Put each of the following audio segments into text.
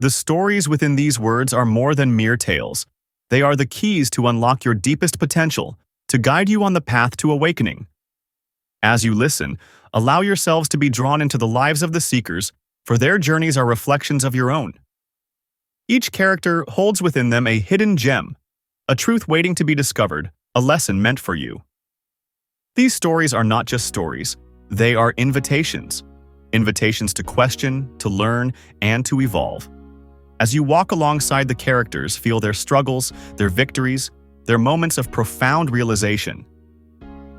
The stories within these words are more than mere tales. They are the keys to unlock your deepest potential, to guide you on the path to awakening. As you listen, allow yourselves to be drawn into the lives of the seekers, for their journeys are reflections of your own. Each character holds within them a hidden gem, a truth waiting to be discovered, a lesson meant for you. These stories are not just stories, they are invitations. Invitations to question, to learn, and to evolve. As you walk alongside the characters, feel their struggles, their victories, their moments of profound realization.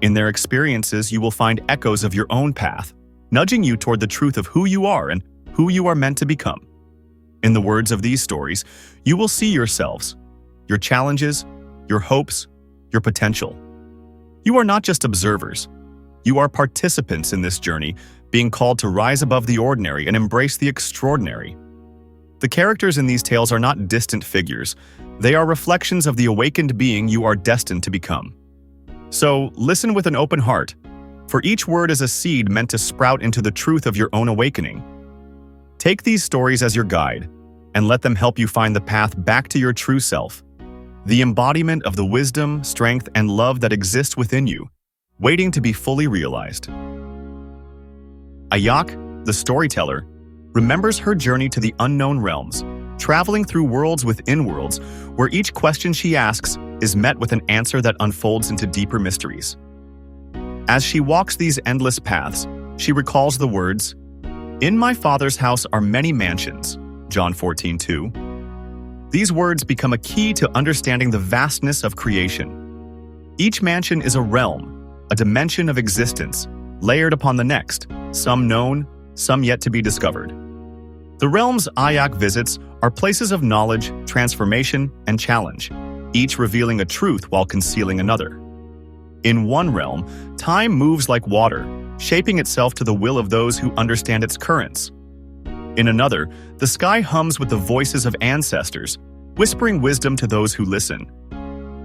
In their experiences, you will find echoes of your own path, nudging you toward the truth of who you are and who you are meant to become. In the words of these stories, you will see yourselves, your challenges, your hopes, your potential. You are not just observers. You are participants in this journey, being called to rise above the ordinary and embrace the extraordinary. The characters in these tales are not distant figures. They are reflections of the awakened being you are destined to become. So, listen with an open heart, for each word is a seed meant to sprout into the truth of your own awakening. Take these stories as your guide, and let them help you find the path back to your true self, the embodiment of the wisdom, strength, and love that exists within you, waiting to be fully realized. Ayak, the storyteller, remembers her journey to the unknown realms, traveling through worlds within worlds, where each question she asks is met with an answer that unfolds into deeper mysteries. As she walks these endless paths, she recalls the words, "In my Father's house are many mansions," John 14:2. These words become a key to understanding the vastness of creation. Each mansion is a realm, a dimension of existence, layered upon the next, some known, some yet to be discovered. The realms Ayak visits are places of knowledge, transformation, and challenge, each revealing a truth while concealing another. In one realm, time moves like water, shaping itself to the will of those who understand its currents. In another, the sky hums with the voices of ancestors, whispering wisdom to those who listen.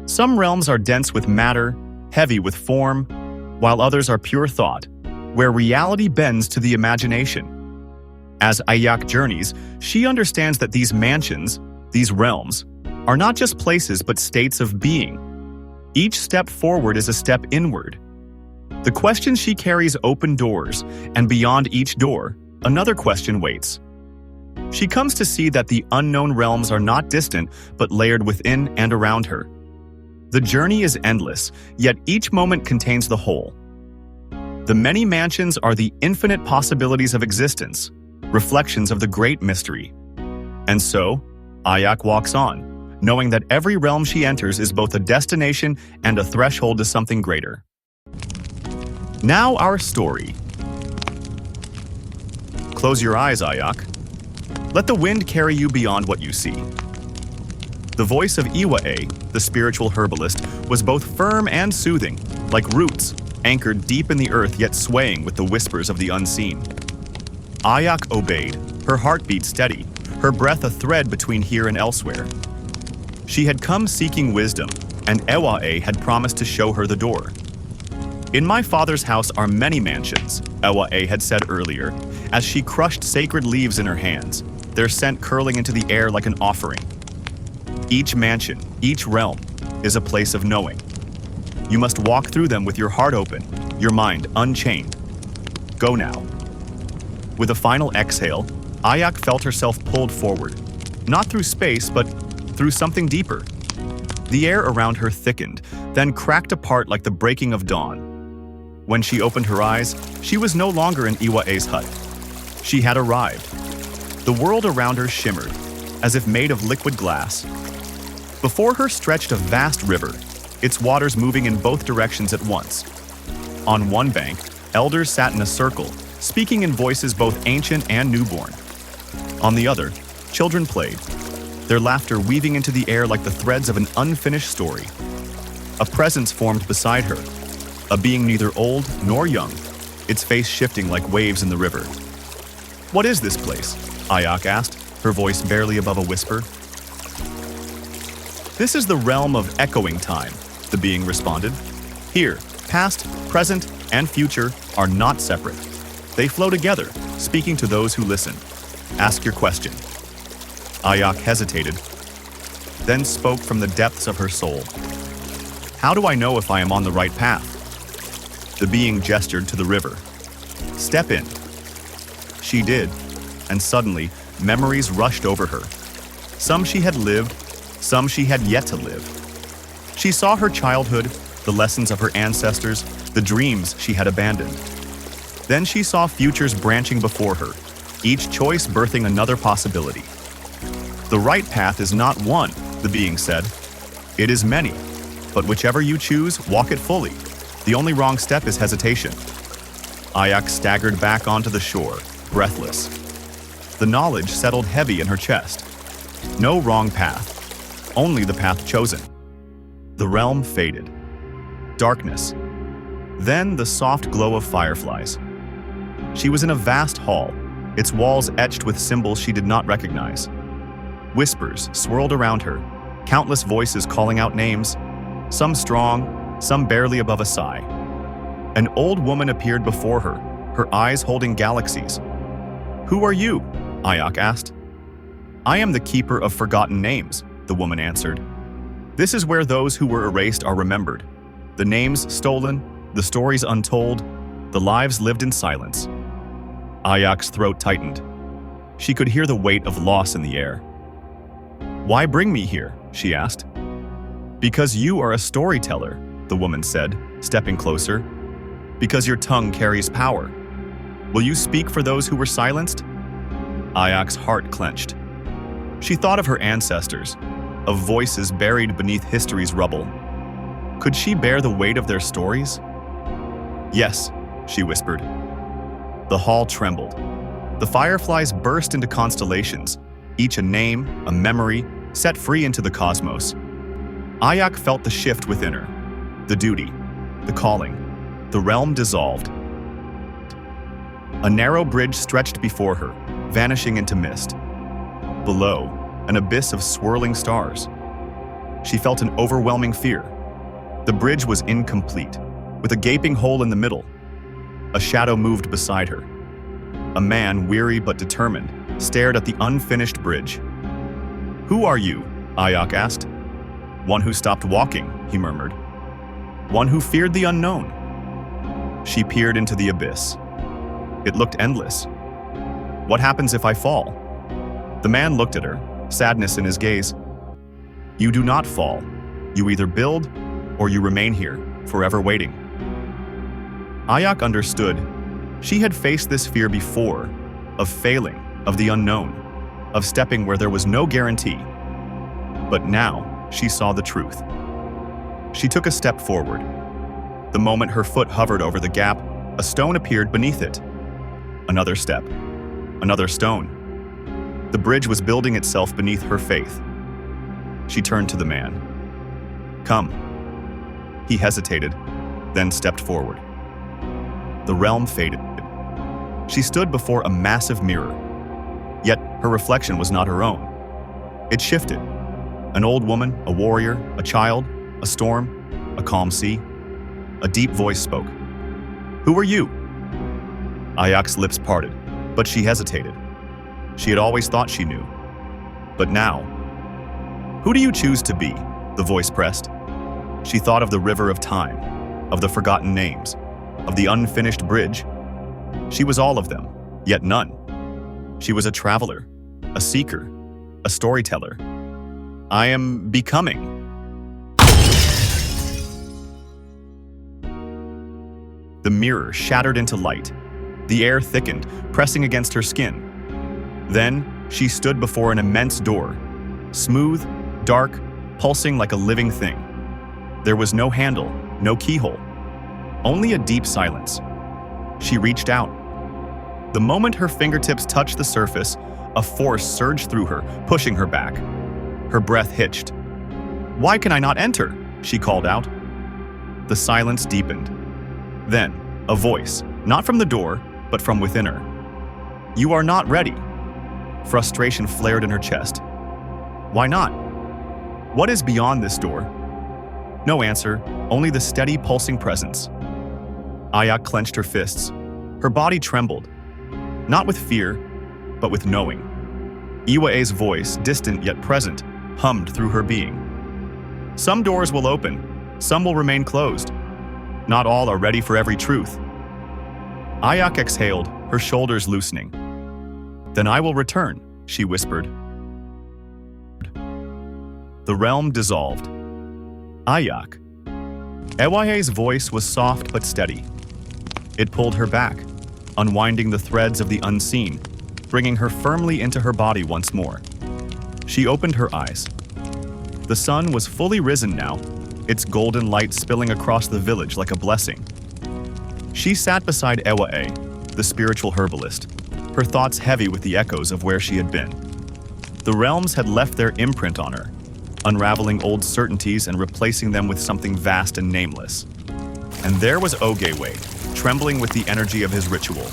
Some realms are dense with matter, heavy with form, while others are pure thought, where reality bends to the imagination. As Ayak journeys, she understands that these mansions, these realms, are not just places but states of being. Each step forward is a step inward. The questions she carries open doors, and beyond each door, another question waits. She comes to see that the unknown realms are not distant but layered within and around her. The journey is endless, yet each moment contains the whole. The many mansions are the infinite possibilities of existence, reflections of the great mystery. And so, Ayak walks on, knowing that every realm she enters is both a destination and a threshold to something greater. Now our story. Close your eyes, Ayak. Let the wind carry you beyond what you see. The voice of Iwa-A, the spiritual herbalist, was both firm and soothing, like roots, anchored deep in the earth yet swaying with the whispers of the unseen. Ayak obeyed, her heartbeat steady, her breath a thread between here and elsewhere. She had come seeking wisdom, and Iwa-A had promised to show her the door. "In my Father's house are many mansions," Iwa-A had said earlier, as she crushed sacred leaves in her hands, their scent curling into the air like an offering. Each mansion, each realm, is a place of knowing. You must walk through them with your heart open, your mind unchained. Go now. With a final exhale, Ayak felt herself pulled forward, not through space, but through something deeper. The air around her thickened, then cracked apart like the breaking of dawn. When she opened her eyes, she was no longer in Iwa-A's hut. She had arrived. The world around her shimmered, as if made of liquid glass. Before her stretched a vast river, its waters moving in both directions at once. On one bank, elders sat in a circle, speaking in voices both ancient and newborn. On the other, children played, their laughter weaving into the air like the threads of an unfinished story. A presence formed beside her, a being neither old nor young, its face shifting like waves in the river. "What is this place?" Ayak asked, her voice barely above a whisper. "This is the realm of echoing time," the being responded. "Here, past, present, and future are not separate. They flow together, speaking to those who listen. Ask your question." Ayak hesitated, then spoke from the depths of her soul. How do I know if I am on the right path? The being gestured to the river. Step in. She did, and suddenly, memories rushed over her. Some she had lived, some she had yet to live. She saw her childhood, the lessons of her ancestors, the dreams she had abandoned. Then she saw futures branching before her, each choice birthing another possibility. The right path is not one, the being said. It is many, but whichever you choose, walk it fully. The only wrong step is hesitation. Ayak staggered back onto the shore, breathless. The knowledge settled heavy in her chest. No wrong path, only the path chosen. The realm faded. Darkness. Then the soft glow of fireflies. She was in a vast hall, its walls etched with symbols she did not recognize. Whispers swirled around her, countless voices calling out names, some strong, some barely above a sigh. An old woman appeared before her, her eyes holding galaxies. Who are you? Ayak asked. I am the keeper of forgotten names, the woman answered. This is where those who were erased are remembered. The names stolen, the stories untold, the lives lived in silence. Ayak's throat tightened. She could hear the weight of loss in the air. Why bring me here? She asked. Because you are a storyteller, the woman said, stepping closer. Because your tongue carries power. Will you speak for those who were silenced? Ayak's heart clenched. She thought of her ancestors, of voices buried beneath history's rubble. Could she bear the weight of their stories? Yes, she whispered. The hall trembled. The fireflies burst into constellations, each a name, a memory, set free into the cosmos. Ayak felt the shift within her, the duty, the calling. The realm dissolved. A narrow bridge stretched before her, vanishing into mist. Below, an abyss of swirling stars. She felt an overwhelming fear. The bridge was incomplete, with a gaping hole in the middle. A shadow moved beside her. A man, weary but determined, stared at the unfinished bridge. Who are you? Ayak asked. One who stopped walking, he murmured. One who feared the unknown. She peered into the abyss. It looked endless. What happens if I fall? The man looked at her, sadness in his gaze. You do not fall. You either build or you remain here, forever waiting. Ayak understood. She had faced this fear before, of failing, of the unknown, of stepping where there was no guarantee. But now she saw the truth. She took a step forward. The moment her foot hovered over the gap, a stone appeared beneath it. Another step. Another stone. The bridge was building itself beneath her faith. She turned to the man. Come. He hesitated, then stepped forward. The realm faded. She stood before a massive mirror. Yet her reflection was not her own. It shifted. An old woman, a warrior, a child, a storm, a calm sea. A deep voice spoke. Who are you? Ayak's lips parted, but she hesitated. She had always thought she knew. But now, who do you choose to be? The voice pressed. She thought of the river of time, of the forgotten names, of the unfinished bridge. She was all of them, yet none. She was a traveler, a seeker, a storyteller. I am becoming. The mirror shattered into light. The air thickened, pressing against her skin. Then, she stood before an immense door, smooth, dark, pulsing like a living thing. There was no handle, no keyhole, only a deep silence. She reached out. The moment her fingertips touched the surface, a force surged through her, pushing her back. Her breath hitched. Why can I not enter? She called out. The silence deepened. Then, a voice, not from the door, but from within her. You are not ready. Frustration flared in her chest. Why not? What is beyond this door? No answer, only the steady pulsing presence. Ayak clenched her fists. Her body trembled, not with fear, but with knowing. Iwae's voice, distant yet present, hummed through her being. Some doors will open, some will remain closed. Not all are ready for every truth. Ayak exhaled, her shoulders loosening. Then I will return, she whispered. The realm dissolved. Ayak. Ewaye's voice was soft but steady. It pulled her back, unwinding the threads of the unseen, bringing her firmly into her body once more. She opened her eyes. The sun was fully risen now, its golden light spilling across the village like a blessing. She sat beside Ewae, the spiritual herbalist, her thoughts heavy with the echoes of where she had been. The realms had left their imprint on her, unraveling old certainties and replacing them with something vast and nameless. And there was Ogewe, trembling with the energy of his ritual.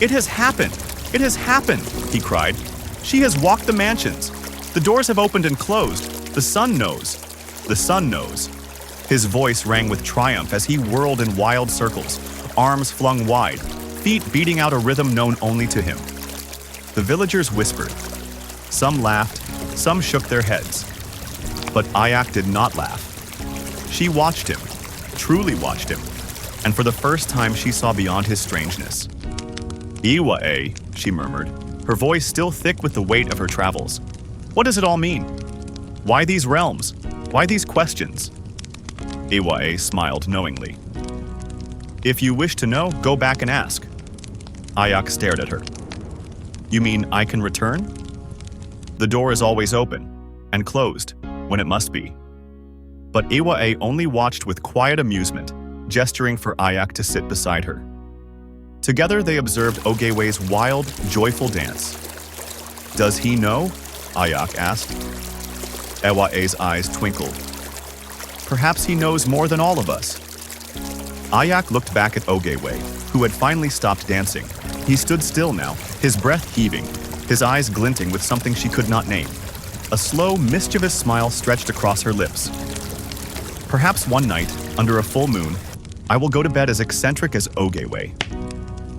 "It has happened! It has happened!" he cried. "She has walked the mansions. The doors have opened and closed. The sun knows. The sun knows." His voice rang with triumph as he whirled in wild circles, arms flung wide, feet beating out a rhythm known only to him. The villagers whispered. Some laughed, some shook their heads. But Ayak did not laugh. She watched him, truly watched him, and for the first time she saw beyond his strangeness. "Iwae," she murmured, her voice still thick with the weight of her travels. "What does it all mean? Why these realms? Why these questions?" Iwae smiled knowingly. "If you wish to know, go back and ask." Ayak stared at her. "You mean I can return?" "The door is always open, and closed, when it must be." But Iwae only watched with quiet amusement, gesturing for Ayak to sit beside her. Together they observed Ogewe's wild, joyful dance. "Does he know?" Ayak asked. Ewae's eyes twinkled. "Perhaps he knows more than all of us." Ayak looked back at Ogewe, who had finally stopped dancing. He stood still now, his breath heaving, his eyes glinting with something she could not name. A slow, mischievous smile stretched across her lips. "Perhaps one night, under a full moon, I will go to bed as eccentric as Ogewe."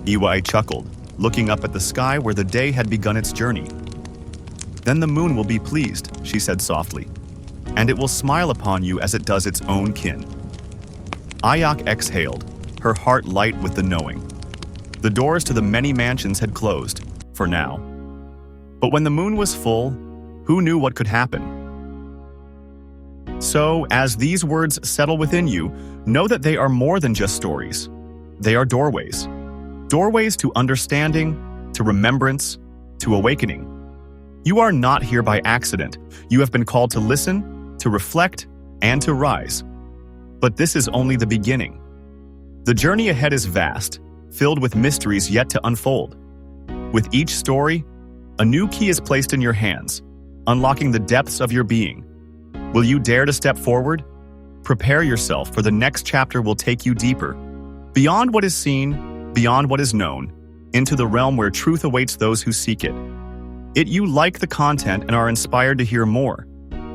Iwae chuckled, looking up at the sky where the day had begun its journey. "Then the moon will be pleased," she said softly, "and it will smile upon you as it does its own kin." Ayak exhaled, her heart light with the knowing. The doors to the many mansions had closed, for now. But when the moon was full, who knew what could happen? So, as these words settle within you, know that they are more than just stories. They are doorways. Doorways to understanding, to remembrance, to awakening. You are not here by accident. You have been called to listen, to reflect, and to rise. But this is only the beginning. The journey ahead is vast, filled with mysteries yet to unfold. With each story, a new key is placed in your hands, unlocking the depths of your being. Will you dare to step forward? Prepare yourself, for the next chapter will take you deeper, beyond what is seen, beyond what is known, into the realm where truth awaits those who seek it. If you like the content and are inspired to hear more,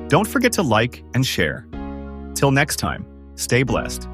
don't forget to like and share. Till next time, stay blessed.